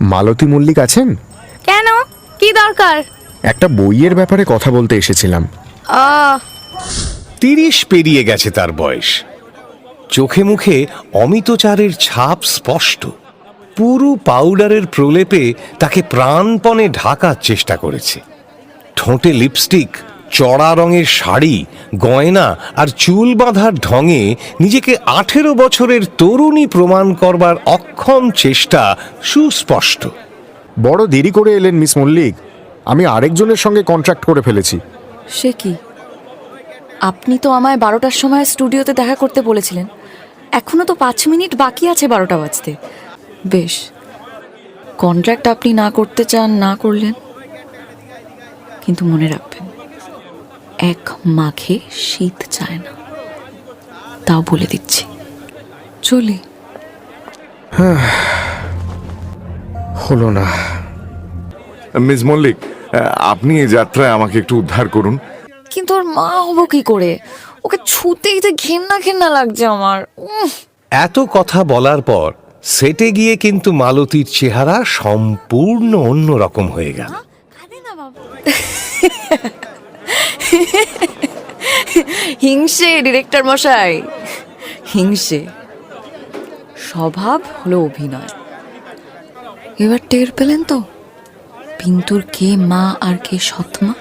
মালতী মল্লিক আছেন? কেন, কি দরকার? একটা বইয়ের ব্যাপারে কথা বলতে এসেছিলাম। 30 পেরিয়ে গেছে তার বয়স। চোখে মুখে অমিতচারের ছাপ স্পষ্ট। পুরো পাউডারের প্রলেপে তাকে প্রাণপণে ঢাকার চেষ্টা করেছে। ঠোঁটে লিপস্টিক, চড়া রঙের শাড়ি, গয়না আর চুল বাঁধার ঢঙে নিজেকে 18 বছরের তরুণী প্রমাণ করবার অক্ষম চেষ্টা সুস্পষ্ট। বড় দেরি করে এলেন মিস মল্লিক, আমি আরেকজনের সঙ্গে কন্ট্রাক্ট করে ফেলেছি। সে কি? আপনি তো আমায় 12টার সময় স্টুডিওতে দেখা করতে বলেছিলেন। এখনো তো 5 মিনিট বাকি আছে 12টা বাজতে। বেশ, কন্ট্রাক্ট আপনি না করতে চান, না করলেন, কিন্তু মনে রাখবেন, 1 মাঘে শীত চায় না, তাও বলে দিচ্ছি। চলি। হলো না। মিস মল্লিক, আপনি এই যাত্রায় আমাকে একটু উদ্ধার করুন। কিন্তু ওর মা হবো কি করে? ওকে ছুতেই তো ঘেন্না ঘেন্না লাগছে আমার। এত কথা বলার পর সেটে গিয়ে কিন্তু মালতীর চেহারা সম্পূর্ণ অন্যরকম হয়ে গেল। হিংসে ডিরেক্টর মশাই, হিংসে। স্বভাব হলো অভিনয়। এবার টের পেলেন তো পিন্তুর কে মা আর কে সৎমা?